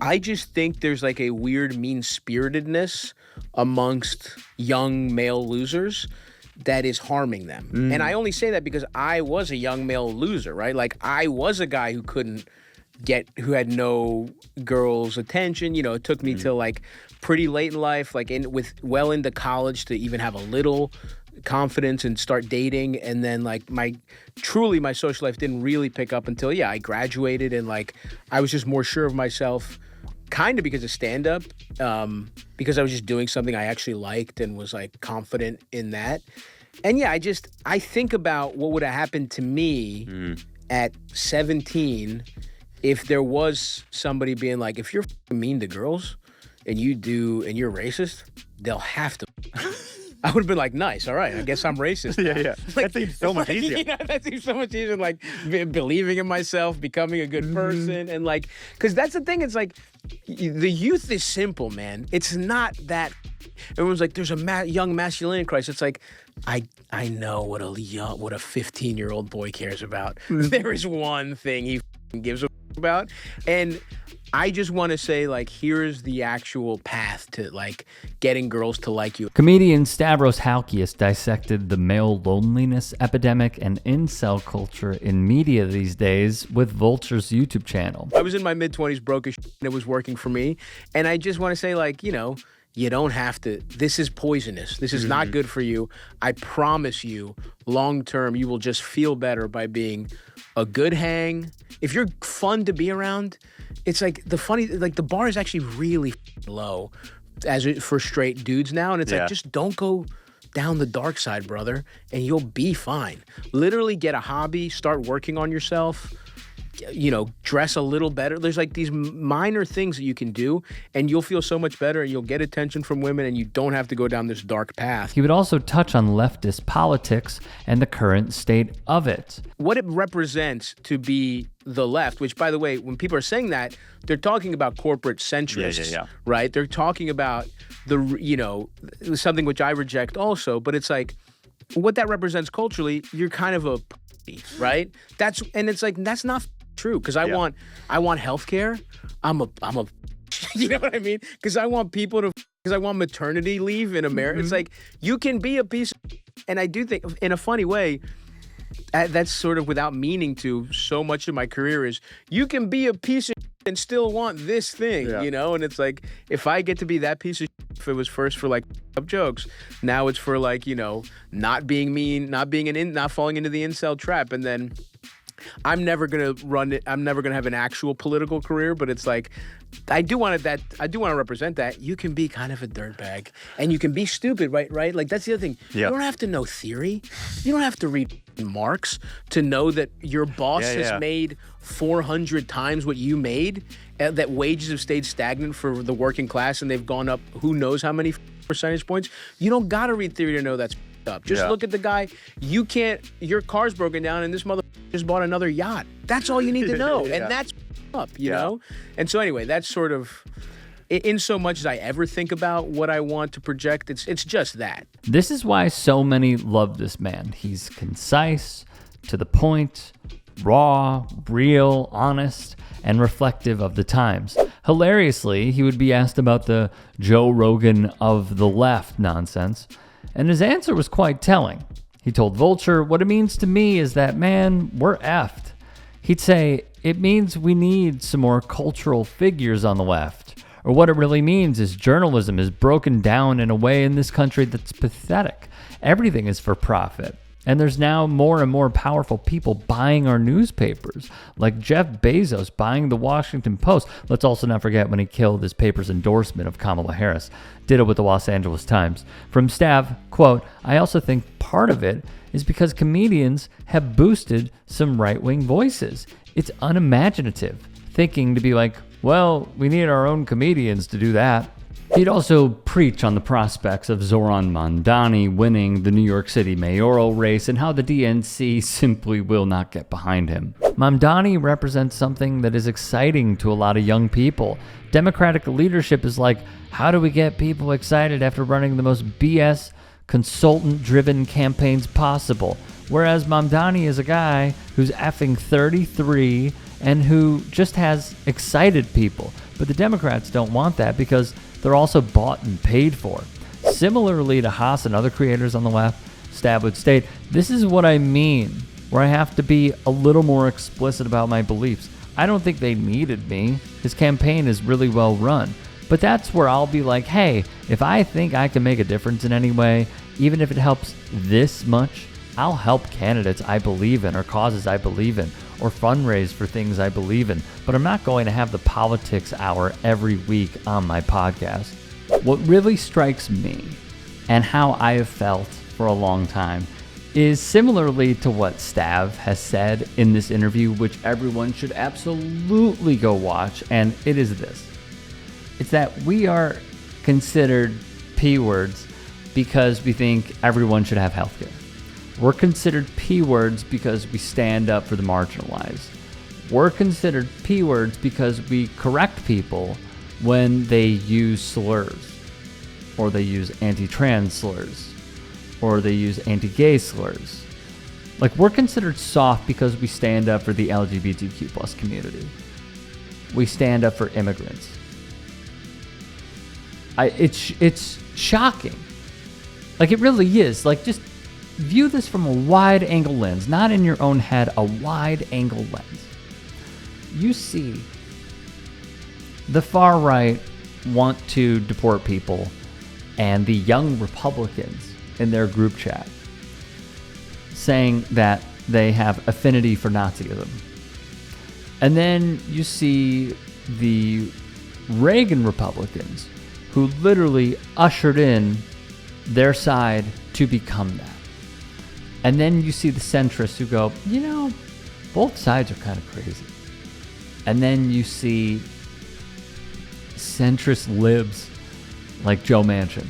I just think there's like a weird mean-spiritedness amongst young male losers that is harming them. And I only say that because I was a young male loser, right? Like I was a guy who had no girls' attention. You know, it took me till like pretty late in life, like well into college to even have a little confidence and start dating. And then like my social life didn't really pick up until I graduated, and like I was just more sure of myself, kind of because of stand-up, because I was just doing something I actually liked and was like confident in that. And I think about what would have happened to me at 17 if there was somebody being like, if you're mean to girls and you're racist, they'll have to. I would have been like, nice, all right, I guess I'm racist. Yeah. Like, that seems so much easier. That seems so much easier, like believing in myself, becoming a good person. And like, because that's the thing, it's like, the youth is simple, man. It's not that, everyone's like, there's a young masculinity crisis. It's like, I know what a 15-year-old boy cares about. There is one thing he gives a about. And I just want to say, like, here's the actual path to, like, getting girls to like you. Comedian Stavros Halkias dissected the male loneliness epidemic and incel culture in media these days with Vulture's YouTube channel. I was in my mid-20s, broke as shit, and it was working for me. And I just want to say, like, you know, you don't have to. This is poisonous. This is not good for you. I promise you, long-term, you will just feel better by being a good hang. If you're fun to be around, it's like the bar is actually really low for straight dudes now. And it's like, just don't go down the dark side, brother, and you'll be fine. Literally get a hobby, start working on yourself, you know, dress a little better. There's like these minor things that you can do and you'll feel so much better and you'll get attention from women and you don't have to go down this dark path. He would also touch on leftist politics and the current state of it. What it represents to be the left, which, by the way, when people are saying that, they're talking about corporate centrists, right? They're talking about something which I reject also, but it's like, what that represents culturally, you're kind of a right? That's not true, because I want healthcare. I'm a you know what I mean? Because I want maternity leave in America. It's like, you can be a piece of, and I do think in a funny way, that's sort of without meaning to, so much of my career is you can be a piece of and still want this thing, you know? And it's like, if I get to be that piece of if it was first for like up jokes, now it's for like, you know, not being mean, not falling into the incel trap. And then I'm never gonna run it. I'm never gonna have an actual political career, but it's like, I do want to represent that. You can be kind of a dirtbag and you can be stupid, right? Like, that's the other thing. You don't have to know theory. You don't have to read Marx to know that your boss has made 400 times what you made, that wages have stayed stagnant for the working class and they've gone up who knows how many percentage points. You don't gotta read theory to know that's up. Just look at the guy. Your car's broken down and this mother just bought another yacht. That's all you need to know. And that's up, you know? And so anyway, that's sort of, in so much as I ever think about what I want to project, it's just that. This is why so many love this man. He's concise, to the point, raw, real, honest, and reflective of the times. Hilariously, he would be asked about the Joe Rogan of the left nonsense, and his answer was quite telling. He told Vulture, "What it means to me is that, man, we're effed." He'd say, "It means we need some more cultural figures on the left." Or what it really means is journalism is broken down in a way in this country that's pathetic. Everything is for profit. And there's now more and more powerful people buying our newspapers, like Jeff Bezos buying the Washington Post. Let's also not forget when he killed his paper's endorsement of Kamala Harris. Ditto with the Los Angeles Times. From Stav, quote, "I also think part of it is because comedians have boosted some right-wing voices. It's unimaginative thinking to be like, well, we need our own comedians to do that." He'd also preach on the prospects of Zoran Mandani winning the New York City mayoral race and how the DNC simply will not get behind him. Mandani represents something that is exciting to a lot of young people. Democratic leadership is like, how do we get people excited after running the most BS consultant-driven campaigns possible? Whereas Mamdani is a guy who's effing 33 and who just has excited people. But the Democrats don't want that because they're also bought and paid for. Similarly to Haas and other creators on the left, Stav would state, this is what I mean, where I have to be a little more explicit about my beliefs. I don't think they needed me. His campaign is really well run. But that's where I'll be like, hey, if I think I can make a difference in any way, even if it helps this much, I'll help candidates I believe in or causes I believe in or fundraise for things I believe in. But I'm not going to have the politics hour every week on my podcast. What really strikes me and how I have felt for a long time is similarly to what Stav has said in this interview, which everyone should absolutely go watch, and it is this. It's that we are considered P-words because we think everyone should have healthcare. We're considered P-words because we stand up for the marginalized. We're considered P-words because we correct people when they use slurs, or they use anti-trans slurs, or they use anti-gay slurs. Like, we're considered soft because we stand up for the LGBTQ plus community. We stand up for immigrants. It's shocking. Like, it really is. Like, just view this from a wide angle lens, not in your own head, a wide angle lens. You see the far right want to deport people, and the young Republicans in their group chat saying that they have affinity for Nazism. And then you see the Reagan Republicans who literally ushered in their side to become that. And then you see the centrists who go, you know, both sides are kind of crazy. And then you see centrist libs like Joe Manchin.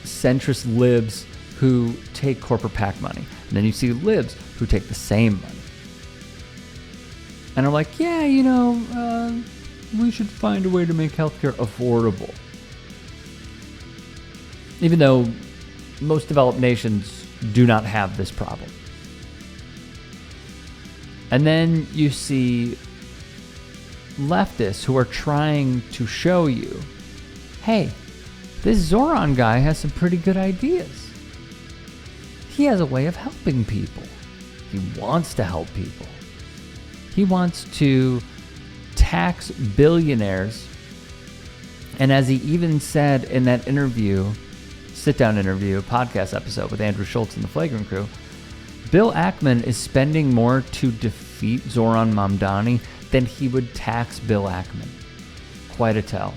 Centrist libs who take corporate PAC money. And then you see libs who take the same money. And are like, yeah, you know, we should find a way to make healthcare affordable. Even though most developed nations do not have this problem. And then you see leftists who are trying to show you, hey, this Zoran guy has some pretty good ideas. He has a way of helping people. He wants to help people. He wants to tax billionaires. And as he even said in that interview, sit-down interview, podcast episode with Andrew Schultz and the Flagrant Crew, Bill Ackman is spending more to defeat Zoran Mamdani than he would tax Bill Ackman. Quite a tell.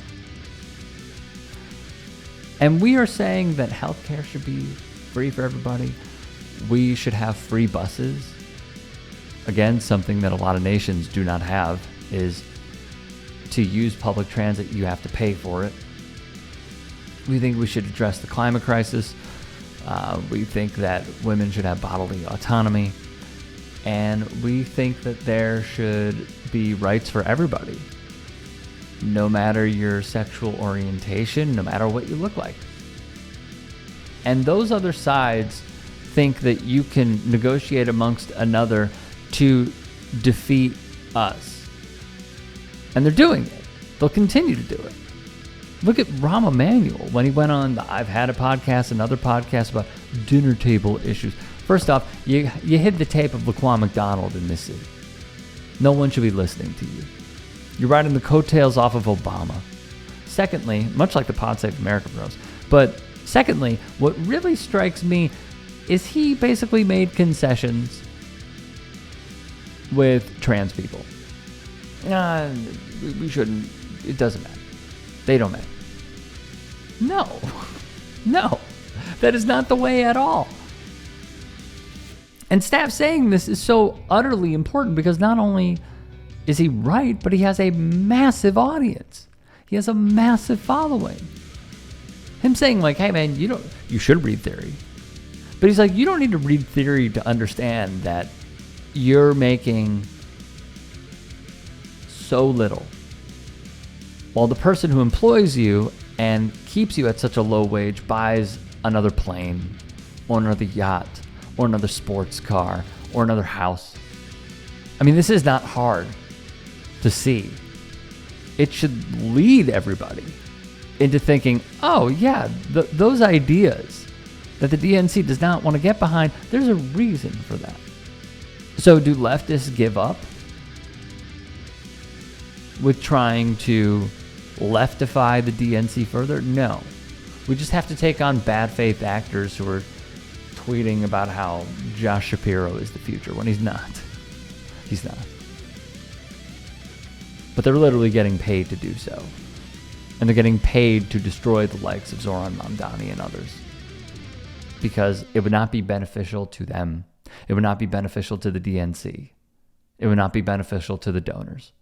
And we are saying that healthcare should be free for everybody. We should have free buses. Again, something that a lot of nations do not have is to use public transit, you have to pay for it. We think we should address the climate crisis. We think that women should have bodily autonomy. And we think that there should be rights for everybody, no matter your sexual orientation, no matter what you look like. And those other sides think that you can negotiate amongst another to defeat us. And they're doing it. They'll continue to do it. Look at Rahm Emanuel when he went on the I've Had a Podcast, another podcast about dinner table issues. First off, you hid the tape of Laquan McDonald in this city. No one should be listening to you. You're riding the coattails off of Obama. Secondly, much like the Pod Save America bros, but secondly, what really strikes me is he basically made concessions with trans people. We shouldn't, it doesn't matter. They don't matter. No, that is not the way at all. And Stav saying this is so utterly important because not only is he right, but he has a massive audience. He has a massive following. Him saying like, hey man, you should read theory. But he's like, you don't need to read theory to understand that you're making so little, while the person who employs you and keeps you at such a low wage buys another plane or another yacht or another sports car or another house. I mean, this is not hard. to see. It should lead everybody into thinking, oh yeah, those ideas that the DNC does not want to get behind, there's a reason for that. So do leftists give up with trying to leftify the DNC further? No. We just have to take on bad faith actors who are tweeting about how Josh Shapiro is the future when he's not. He's not. But they're literally getting paid to do so. And they're getting paid to destroy the likes of Zoran Mamdani and others. Because it would not be beneficial to them. It would not be beneficial to the DNC. It would not be beneficial to the donors.